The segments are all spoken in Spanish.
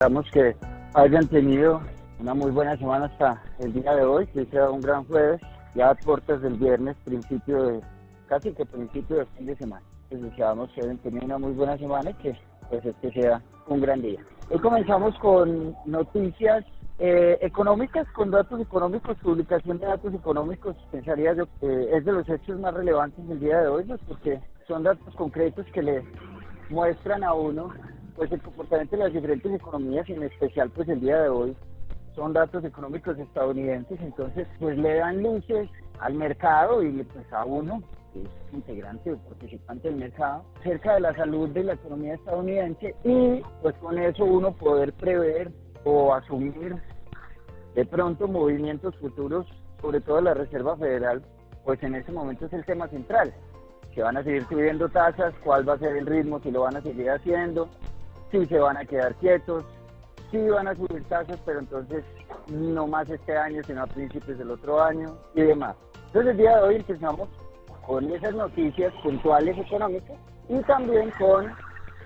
Esperamos que hayan tenido una muy buena semana hasta el día de hoy, que sea un gran jueves, ya a puertas del viernes, casi que principio de fin de semana. Les deseamos que hayan tenido una muy buena semana y que pues este sea un gran día. Hoy comenzamos con noticias económicas, con datos económicos, publicación de datos económicos. Pensaría yo que es de los hechos más relevantes del día de hoy, pues, porque son datos concretos que le muestran a uno pues el comportamiento de las diferentes economías, y en especial pues el día de hoy son datos económicos estadounidenses. Entonces pues le dan luces al mercado y pues a uno que es integrante o participante del mercado cerca de la salud de la economía estadounidense, y pues con eso uno poder prever o asumir de pronto movimientos futuros, sobre todo la Reserva Federal, pues en ese momento es el tema central. Que van a seguir subiendo tasas, cuál va a ser el ritmo, si lo van a seguir haciendo, si se van a quedar quietos, si van a subir tasas, pero entonces no más este año, sino a principios del otro año y demás. Entonces el día de hoy empezamos con esas noticias puntuales económicas y también con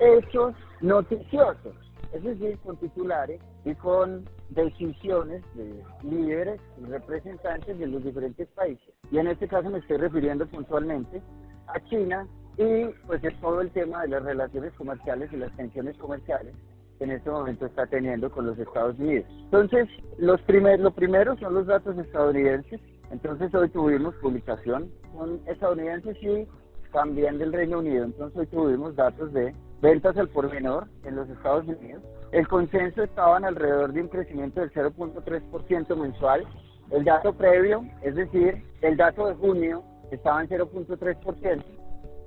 hechos noticiosos, es decir, con titulares y con decisiones de líderes y representantes de los diferentes países. Y en este caso me estoy refiriendo puntualmente a China y pues es todo el tema de las relaciones comerciales y las tensiones comerciales que en este momento está teniendo con los Estados Unidos. Entonces, lo primero son los datos estadounidenses. Entonces hoy tuvimos publicación con estadounidenses y también del Reino Unido. Entonces hoy tuvimos datos de ventas al por menor en los Estados Unidos. El consenso estaba alrededor de un crecimiento del 0.3% mensual. El dato previo, es decir, el dato de junio, estaba en 0.3%,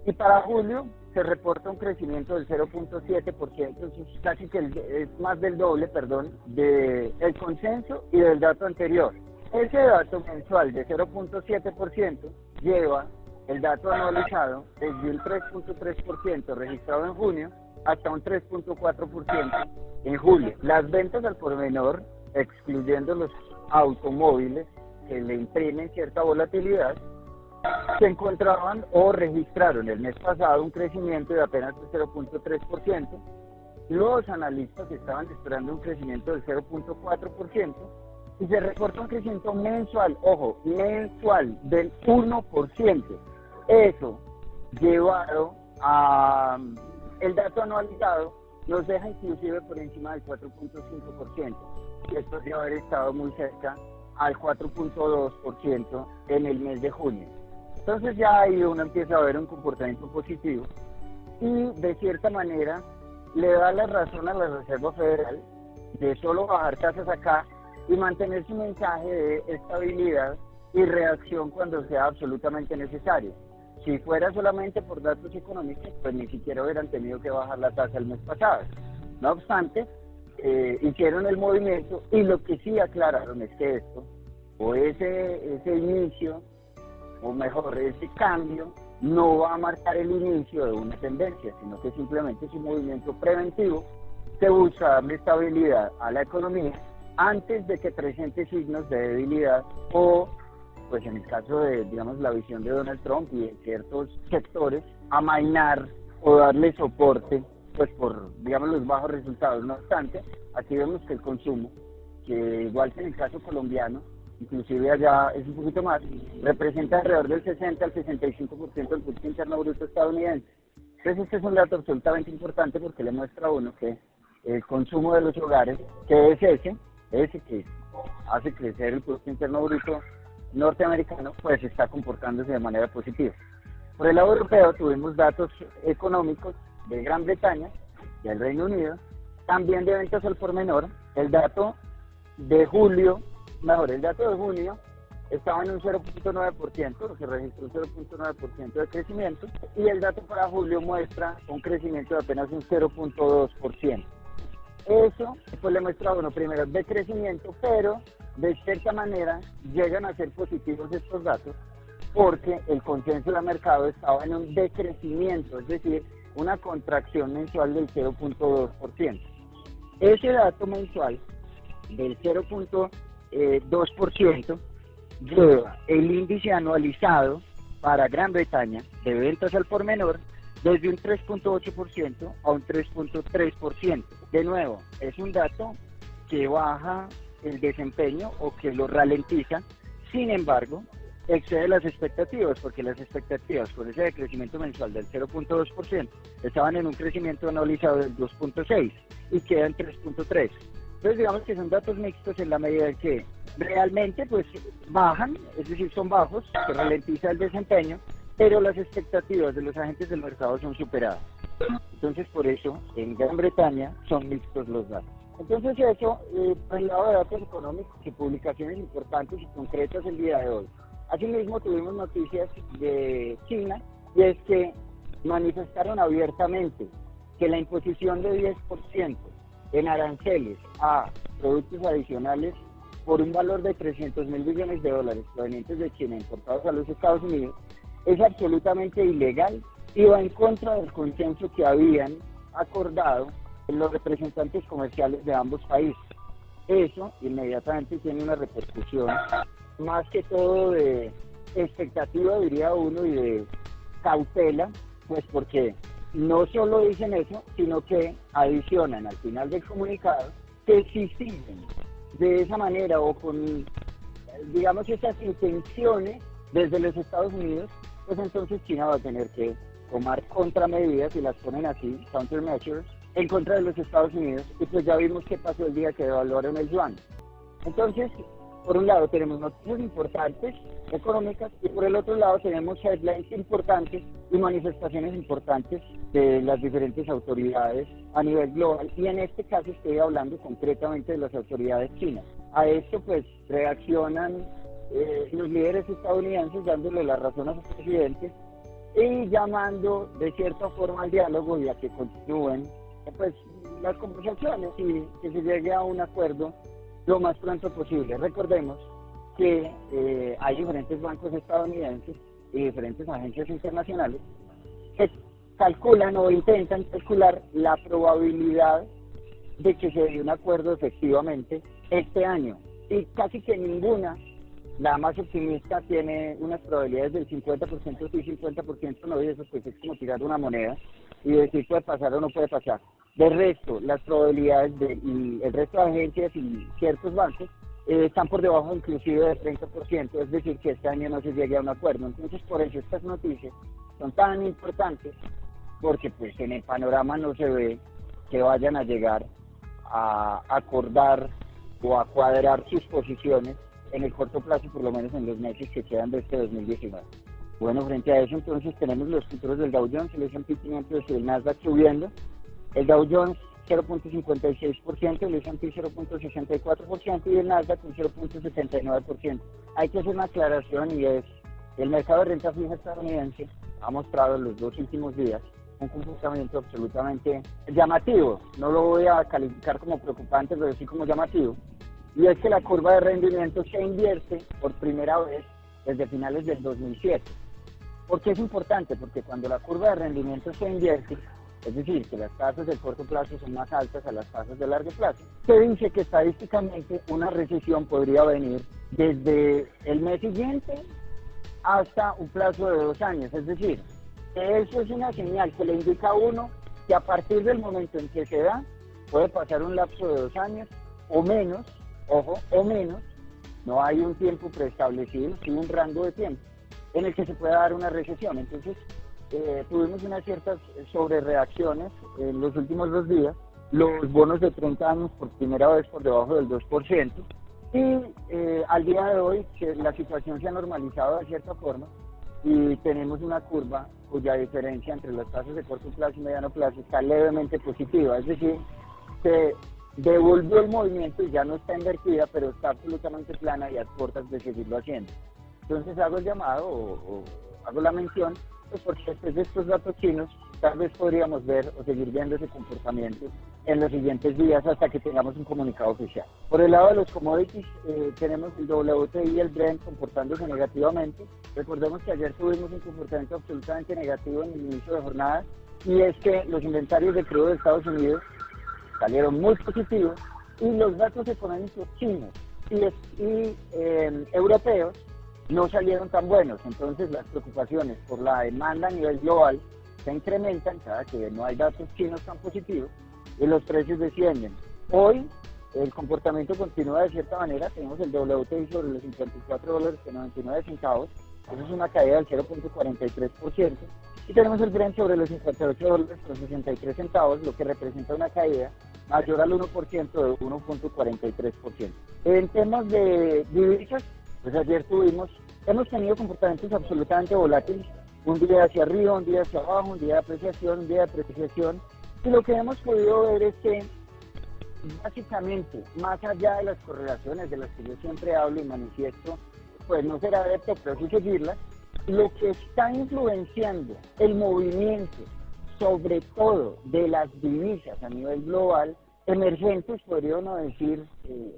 y para julio se reporta un crecimiento del 0.7%, eso es casi que es más del doble, del consenso y del dato anterior. Ese dato mensual de 0.7% lleva el dato anualizado desde un 3.3% registrado en junio hasta un 3.4% en julio. Las ventas al por menor, excluyendo los automóviles que le imprimen cierta volatilidad, se encontraban o registraron el mes pasado un crecimiento de apenas el 0.3%. Los analistas estaban esperando un crecimiento del 0.4% y se reporta un crecimiento mensual, ojo, mensual del 1%. Eso llevado a el dato anualizado nos deja inclusive por encima del 4.5%, y esto debe haber estado muy cerca al 4.2% en el mes de junio. Entonces ya ahí uno empieza a ver un comportamiento positivo y de cierta manera le da la razón a la Reserva Federal de solo bajar tasas acá y mantener su mensaje de estabilidad y reacción cuando sea absolutamente necesario. Si fuera solamente por datos económicos, pues ni siquiera hubieran tenido que bajar la tasa el mes pasado. No obstante, hicieron el movimiento, y lo que sí aclararon es que esto, o ese inicio, o mejor, ese cambio, no va a marcar el inicio de una tendencia, sino que simplemente es un movimiento preventivo que busca darle estabilidad a la economía antes de que presente signos de debilidad o, pues en el caso de, digamos, la visión de Donald Trump y de ciertos sectores, amainar o darle soporte, pues por, digamos, los bajos resultados. No obstante, aquí vemos que el consumo, que igual que en el caso colombiano, inclusive allá es un poquito más, representa alrededor del 60 al 65% del Producto Interno Bruto estadounidense. Entonces este es un dato absolutamente importante porque le muestra a uno que el consumo de los hogares, que es ese que hace crecer el Producto Interno Bruto norteamericano, pues está comportándose de manera positiva. Por el lado europeo tuvimos datos económicos de Gran Bretaña y del Reino Unido, también de ventas al por menor. El dato de junio estaba en un 0.9%, se registró un 0.9% de crecimiento, y el dato para julio muestra un crecimiento de apenas un 0.2%. Eso pues le muestra, bueno, primero de crecimiento, pero de cierta manera llegan a ser positivos estos datos porque el consenso del mercado estaba en un decrecimiento, es decir, una contracción mensual del 0.2%. Ese dato mensual del 0.2% lleva el índice anualizado para Gran Bretaña de ventas al por menor desde un 3.8% a un 3.3%. De nuevo, es un dato que baja el desempeño o que lo ralentiza. Sin embargo, excede las expectativas, porque las expectativas con ese decrecimiento mensual del 0.2% estaban en un crecimiento anualizado del 2.6% y quedan 3.3%. Entonces digamos que son datos mixtos en la medida en que realmente pues bajan, es decir, son bajos, que ralentiza el desempeño, pero las expectativas de los agentes del mercado son superadas. Entonces por eso en Gran Bretaña son mixtos los datos. Entonces eso, por el lado de datos económicos y publicaciones importantes y concretas el día de hoy. Asimismo tuvimos noticias de China, y es que manifestaron abiertamente que la imposición de 10% en aranceles a productos adicionales por un valor de 300.000 billones de dólares provenientes de China importados a los Estados Unidos es absolutamente ilegal y va en contra del consenso que habían acordado los representantes comerciales de ambos países. Eso inmediatamente tiene una repercusión, más que todo de expectativa, diría uno, y de cautela, pues porque no solo dicen eso, sino que adicionan al final del comunicado que si siguen de esa manera o con, digamos, esas intenciones desde los Estados Unidos, pues entonces China va a tener que tomar contramedidas, y las ponen así, countermeasures, en contra de los Estados Unidos, y pues ya vimos qué pasó el día que devaluaron el yuan. Entonces, por un lado tenemos noticias importantes económicas y por el otro lado tenemos headlines importantes y manifestaciones importantes de las diferentes autoridades a nivel global, y en este caso estoy hablando concretamente de las autoridades chinas. A esto pues reaccionan los líderes estadounidenses dándole la razón a sus presidentes y llamando de cierta forma al diálogo y a que continúen pues las conversaciones y que se llegue a un acuerdo lo más pronto posible. Recordemos que hay diferentes bancos estadounidenses y diferentes agencias internacionales que calculan o intentan calcular la probabilidad de que se dé un acuerdo efectivamente este año, y casi que ninguna, la más optimista, tiene unas probabilidades del 50% sí, 50% no, y eso pues es como tirar una moneda y decir puede pasar o no puede pasar. De resto, las probabilidades y el resto de agencias y ciertos bancos están por debajo inclusive del 30%, es decir, que este año no se llegue a un acuerdo. Entonces, por eso estas noticias son tan importantes, porque pues en el panorama no se ve que vayan a llegar a acordar o a cuadrar sus posiciones en el corto plazo, por lo menos en los meses que quedan de este 2019. Bueno, frente a eso entonces tenemos los futuros del Dow Jones, el S&P 500 y el Nasdaq subiendo. El Dow Jones 0.56%, el S&P 0.64% y el Nasdaq un 0.79%. Hay que hacer una aclaración, y es el mercado de renta fija estadounidense ha mostrado en los dos últimos días un comportamiento absolutamente llamativo. No lo voy a calificar como preocupante, pero sí como llamativo. Y es que la curva de rendimiento se invierte por primera vez desde finales del 2007. ¿Por qué es importante? Porque cuando la curva de rendimiento se invierte, es decir, que las tasas del corto plazo son más altas a las tasas de largo plazo, se dice que estadísticamente una recesión podría venir desde el mes siguiente hasta un plazo de 2 años. Es decir, que eso es una señal que le indica a uno que a partir del momento en que se da, puede pasar un lapso de 2 años o menos, ojo, o menos, no hay un tiempo preestablecido, sino un rango de tiempo en el que se pueda dar una recesión. Entonces, tuvimos unas ciertas sobrereacciones en los últimos 2 días, los bonos de 30 años por primera vez por debajo del 2%, y al día de hoy que la situación se ha normalizado de cierta forma y tenemos una curva cuya diferencia entre las tasas de corto plazo y mediano plazo está levemente positiva, es decir, se devolvió el movimiento y ya no está invertida, pero está absolutamente plana y a puertas de seguirlo haciendo. Entonces hago el llamado o hago la mención, pues porque después de estos datos chinos tal vez podríamos ver o seguir viendo ese comportamiento en los siguientes días hasta que tengamos un comunicado oficial. Por el lado de los commodities, tenemos el WTI y el Brent comportándose negativamente. Recordemos que ayer tuvimos un comportamiento absolutamente negativo en el inicio de jornada, y es que los inventarios de crudo de Estados Unidos salieron muy positivos y los datos económicos chinos y europeos no salieron tan buenos. Entonces las preocupaciones por la demanda a nivel global se incrementan cada que no hay datos chinos tan positivos y los precios descienden. Hoy el comportamiento continúa de cierta manera. Tenemos el WTI sobre los $54.99, eso es una caída del 0.43%, y tenemos el Brent sobre los $58.63, lo que representa una caída mayor al 1% de 1.43%. En temas de divisas, pues ayer hemos tenido comportamientos absolutamente volátiles, un día hacia arriba, un día hacia abajo, un día de apreciación, un día de apreciación, y lo que hemos podido ver es que básicamente, más allá de las correlaciones de las que yo siempre hablo y manifiesto, pues no será adepto, pero sí seguirlas, lo que está influenciando el movimiento, sobre todo de las divisas a nivel global, emergentes, podría uno decir,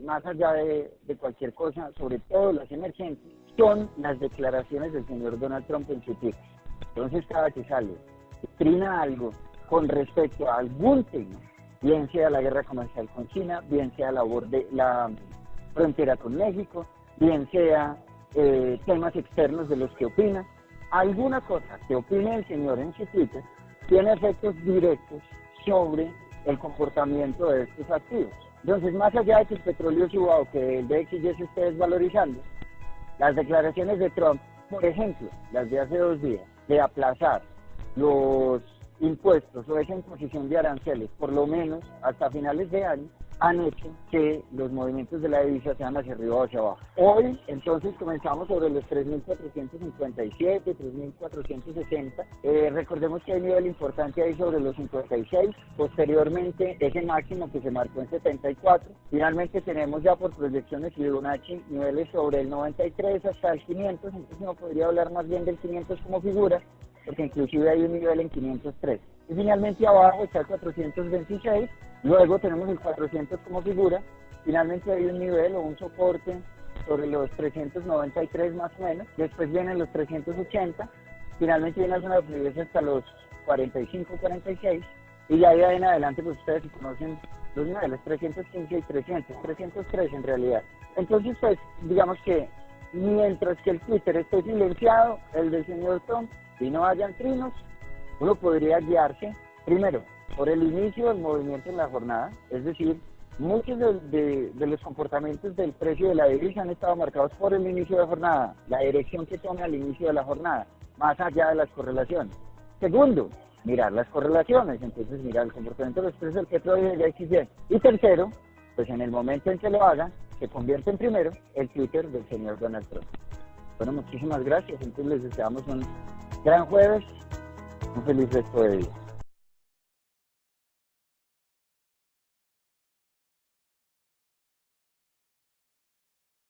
más allá de cualquier cosa, sobre todo las emergentes, son las declaraciones del señor Donald Trump en su Twitter. Entonces, cada que sale, trina algo con respecto a algún tema, bien sea la guerra comercial con China, bien sea la frontera con México, bien sea temas externos de los que opina, alguna cosa que opine el señor en su Twitter tiene efectos directos sobre el comportamiento de estos activos. Entonces, más allá de que el petróleo suba o que el DXY se esté desvalorizando, las declaraciones de Trump, por ejemplo, las de hace 2 días, de aplazar los impuestos o esa imposición de aranceles, por lo menos hasta finales de año, han hecho que los movimientos de la divisa sean hacia arriba o hacia abajo. Hoy, entonces, comenzamos sobre los 3.457, 3.460. Recordemos que hay un nivel importante ahí sobre los 56. Posteriormente, ese máximo que se marcó en 74. Finalmente, tenemos ya por proyecciones Fibonacci niveles sobre el 93 hasta el 500. Entonces, no podría hablar más bien del 500 como figura, porque inclusive hay un nivel en 503. Y finalmente abajo está el 426, luego tenemos el 400 como figura, finalmente hay un nivel o un soporte sobre los 393 más o menos, después vienen los 380, finalmente viene la zona de fluidez hasta los 45, 46, y ya de ahí en adelante pues ustedes conocen los niveles 315 y 303 en realidad. Entonces pues digamos que mientras que el Twitter esté silenciado, el del señor Trump, y no hayan trinos, uno podría guiarse, primero, por el inicio del movimiento en la jornada, es decir, muchos de los comportamientos del precio de la divisa han estado marcados por el inicio de la jornada, la dirección que tome al inicio de la jornada, más allá de las correlaciones. Segundo, mirar las correlaciones, entonces mirar el comportamiento de los precios del petróleo y del XY. Y tercero, pues en el momento en que lo hagan, se convierte en primero el Twitter del señor Donald Trump. Bueno, muchísimas gracias, entonces les deseamos un gran jueves, un feliz resto de día.